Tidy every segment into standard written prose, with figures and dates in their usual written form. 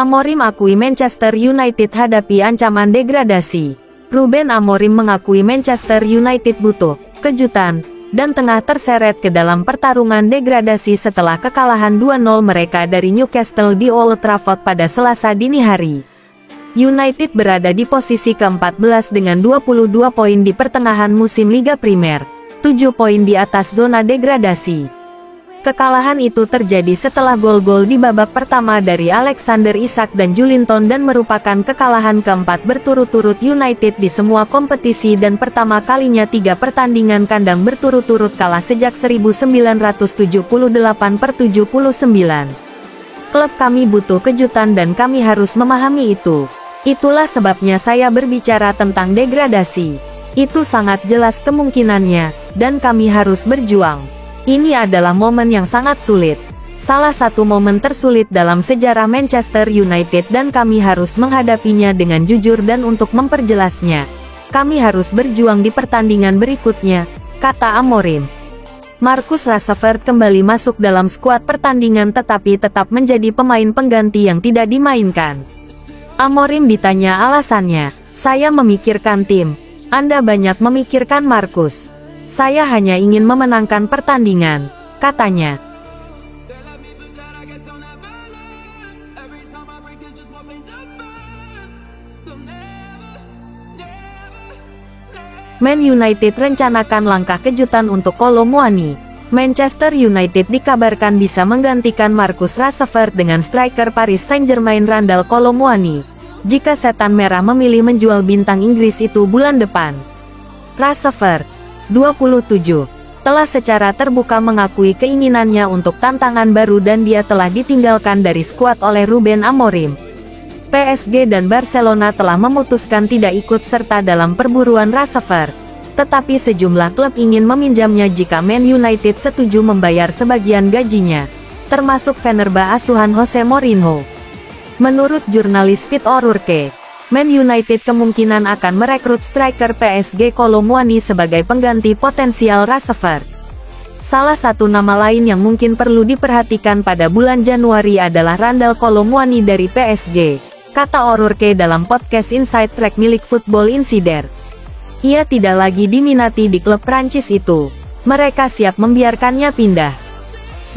Amorim akui Manchester United hadapi ancaman degradasi. Ruben Amorim mengakui Manchester United butuh kejutan dan tengah terseret ke dalam pertarungan degradasi setelah kekalahan 2-0 mereka dari Newcastle di Old Trafford pada Selasa dini hari. United berada di posisi ke-14 dengan 22 poin di pertengahan musim Liga Primer, 7 poin di atas zona degradasi. Kekalahan itu terjadi setelah gol-gol di babak pertama dari Alexander Isak dan Joelinton dan merupakan kekalahan keempat berturut-turut United di semua kompetisi dan pertama kalinya 3 pertandingan kandang berturut-turut kalah sejak 1978/79. Klub kami butuh kejutan dan kami harus memahami itu. Itulah sebabnya saya berbicara tentang degradasi. Itu sangat jelas kemungkinannya, dan kami harus berjuang. Ini adalah momen yang sangat sulit. Salah satu momen tersulit dalam sejarah Manchester United dan kami harus menghadapinya dengan jujur dan untuk memperjelasnya. Kami harus berjuang di pertandingan berikutnya, kata Amorim. Marcus Rashford kembali masuk dalam skuad pertandingan tetapi tetap menjadi pemain pengganti yang tidak dimainkan. Amorim ditanya alasannya, "Saya memikirkan tim. Anda banyak memikirkan Marcus. Saya hanya ingin memenangkan pertandingan," katanya. Man United rencanakan langkah kejutan untuk Kolo Muani. Manchester United dikabarkan bisa menggantikan Marcus Rashford dengan striker Paris Saint-Germain Randal Kolo Muani, jika Setan Merah memilih menjual bintang Inggris itu bulan depan. Rashford, 27, telah secara terbuka mengakui keinginannya untuk tantangan baru dan dia telah ditinggalkan dari skuad oleh Ruben Amorim. PSG dan Barcelona telah memutuskan tidak ikut serta dalam perburuan Rashford, tetapi sejumlah klub ingin meminjamnya jika Man United setuju membayar sebagian gajinya, termasuk Fenerbahce asuhan Jose Mourinho. Menurut jurnalis Pete O'Rourke, Man United kemungkinan akan merekrut striker PSG Kolo Muani sebagai pengganti potensial Rashford. Salah satu nama lain yang mungkin perlu diperhatikan pada bulan Januari adalah Randal Kolo Muani dari PSG, kata O'Rourke dalam podcast Inside Track milik Football Insider. Ia tidak lagi diminati di klub Prancis itu. Mereka siap membiarkannya pindah.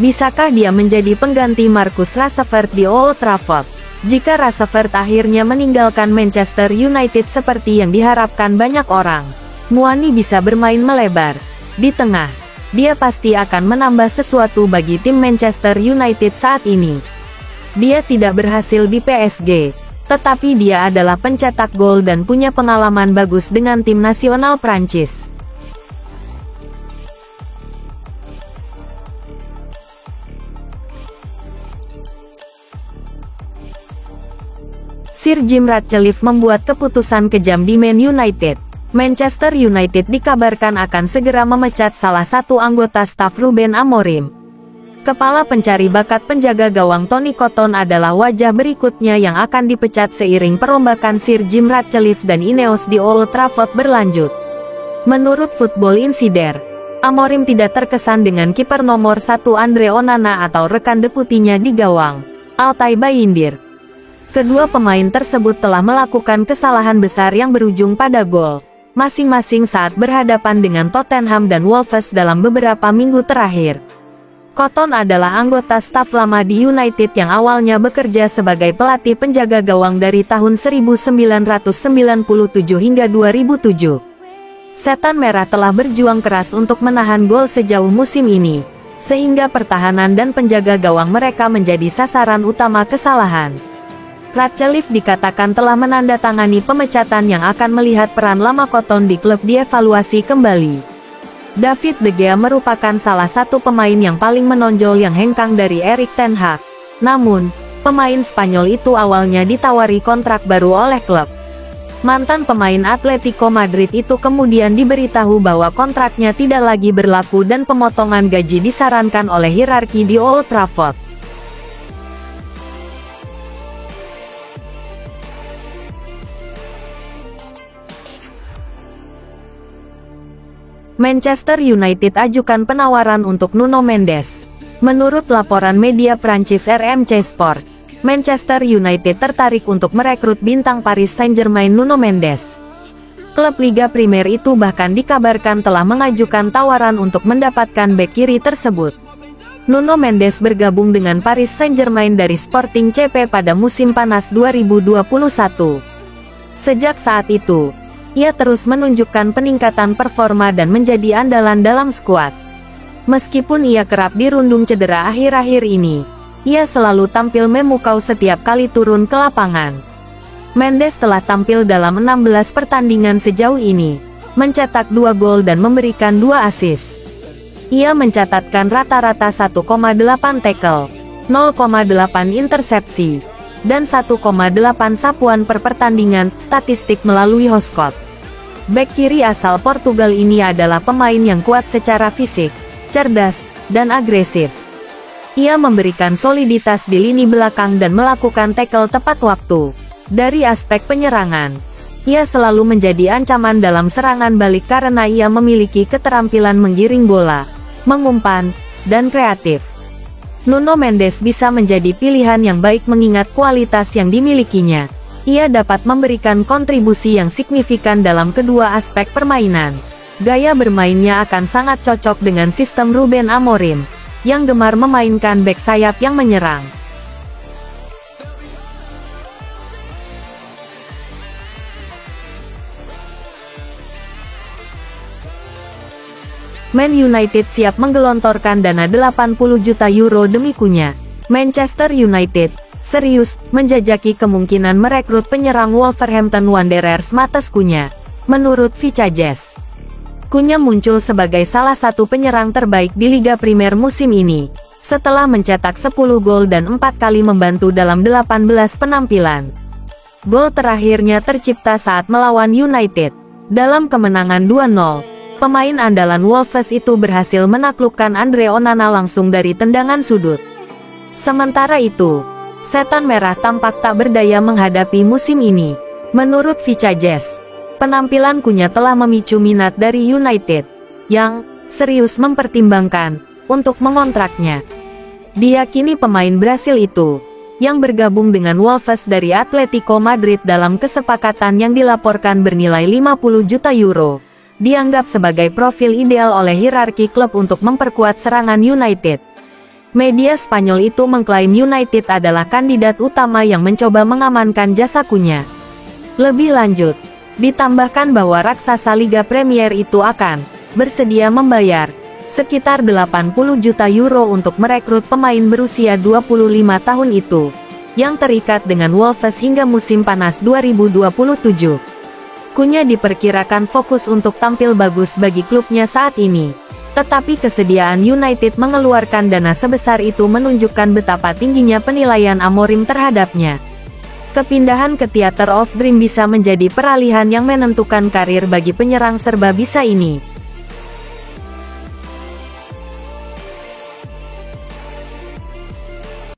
Bisakah dia menjadi pengganti Marcus Rashford di Old Trafford? Jika Rashford akhirnya meninggalkan Manchester United seperti yang diharapkan banyak orang, Muani bisa bermain melebar di tengah. Dia pasti akan menambah sesuatu bagi tim Manchester United saat ini. Dia tidak berhasil di PSG, tetapi dia adalah pencetak gol dan punya pengalaman bagus dengan tim nasional Prancis. Sir Jim Ratcliffe membuat keputusan kejam di Man United. Manchester United dikabarkan akan segera memecat salah satu anggota staf Ruben Amorim. Kepala pencari bakat penjaga gawang Tony Cotton adalah wajah berikutnya yang akan dipecat seiring perombakan Sir Jim Ratcliffe dan Ineos di Old Trafford berlanjut. Menurut Football Insider, Amorim tidak terkesan dengan kiper nomor 1 Andre Onana atau rekan deputinya di gawang, Altay Bayindir. Kedua pemain tersebut telah melakukan kesalahan besar yang berujung pada gol, masing-masing saat berhadapan dengan Tottenham dan Wolves dalam beberapa minggu terakhir. Cotton adalah anggota staf lama di United yang awalnya bekerja sebagai pelatih penjaga gawang dari tahun 1997 hingga 2007. Setan Merah telah berjuang keras untuk menahan gol sejauh musim ini, sehingga pertahanan dan penjaga gawang mereka menjadi sasaran utama kesalahan. Ratcliffe dikatakan telah menandatangani pemecatan yang akan melihat peran lama Cotton di klub dievaluasi kembali. David De Gea merupakan salah satu pemain yang paling menonjol yang hengkang dari Erik ten Hag. Namun, pemain Spanyol itu awalnya ditawari kontrak baru oleh klub. Mantan pemain Atletico Madrid itu kemudian diberitahu bahwa kontraknya tidak lagi berlaku dan pemotongan gaji disarankan oleh hierarki di Old Trafford. Manchester United ajukan penawaran untuk Nuno Mendes. Menurut laporan media Prancis RMC Sport, Manchester United tertarik untuk merekrut bintang Paris Saint-Germain Nuno Mendes. Klub Liga Primer itu bahkan dikabarkan telah mengajukan tawaran untuk mendapatkan bek kiri tersebut. Nuno Mendes bergabung dengan Paris Saint-Germain dari Sporting CP pada musim panas 2021. Sejak saat itu, ia terus menunjukkan peningkatan performa dan menjadi andalan dalam skuad. Meskipun ia kerap dirundung cedera akhir-akhir ini, ia selalu tampil memukau setiap kali turun ke lapangan. Mendes telah tampil dalam 16 pertandingan sejauh ini, mencetak 2 gol dan memberikan 2 assist. Ia mencatatkan rata-rata 1,8 tackle, 0,8 intersepsi, dan 1,8 sapuan per pertandingan, statistik melalui Hotspot. Bek kiri asal Portugal ini adalah pemain yang kuat secara fisik, cerdas, dan agresif. Ia memberikan soliditas di lini belakang dan melakukan tackle tepat waktu. Dari aspek penyerangan, ia selalu menjadi ancaman dalam serangan balik karena ia memiliki keterampilan menggiring bola, mengumpan, dan kreatif. Nuno Mendes bisa menjadi pilihan yang baik mengingat kualitas yang dimilikinya. Ia dapat memberikan kontribusi yang signifikan dalam kedua aspek permainan. Gaya bermainnya akan sangat cocok dengan sistem Ruben Amorim, yang gemar memainkan bek sayap yang menyerang. Man United siap menggelontorkan dana 80 juta euro demi Cunha. Manchester United serius menjajaki kemungkinan merekrut penyerang Wolverhampton Wanderers Matheus Cunha. Menurut Vicajes, Cunha muncul sebagai salah satu penyerang terbaik di Liga Primer musim ini, setelah mencetak 10 gol dan 4 kali membantu dalam 18 penampilan. Gol terakhirnya tercipta saat melawan United. Dalam kemenangan 2-0, pemain andalan Wolves itu berhasil menaklukkan Andre Onana langsung dari tendangan sudut. Sementara itu, Setan Merah tampak tak berdaya menghadapi musim ini. Menurut Vicajes, penampilan Cunha telah memicu minat dari United, yang serius mempertimbangkan untuk mengontraknya. Diyakini pemain Brasil itu, yang bergabung dengan Wolves dari Atletico Madrid dalam kesepakatan yang dilaporkan bernilai 50 juta euro, dianggap sebagai profil ideal oleh hierarki klub untuk memperkuat serangan United. Media Spanyol itu mengklaim United adalah kandidat utama yang mencoba mengamankan jasa Cunha. Lebih lanjut, ditambahkan bahwa raksasa Liga Premier itu akan bersedia membayar sekitar 80 juta euro untuk merekrut pemain berusia 25 tahun itu, yang terikat dengan Wolves hingga musim panas 2027. Cunha diperkirakan fokus untuk tampil bagus bagi klubnya saat ini. Tetapi kesediaan United mengeluarkan dana sebesar itu menunjukkan betapa tingginya penilaian Amorim terhadapnya. Kepindahan ke Theater of Dream bisa menjadi peralihan yang menentukan karir bagi penyerang serba bisa ini.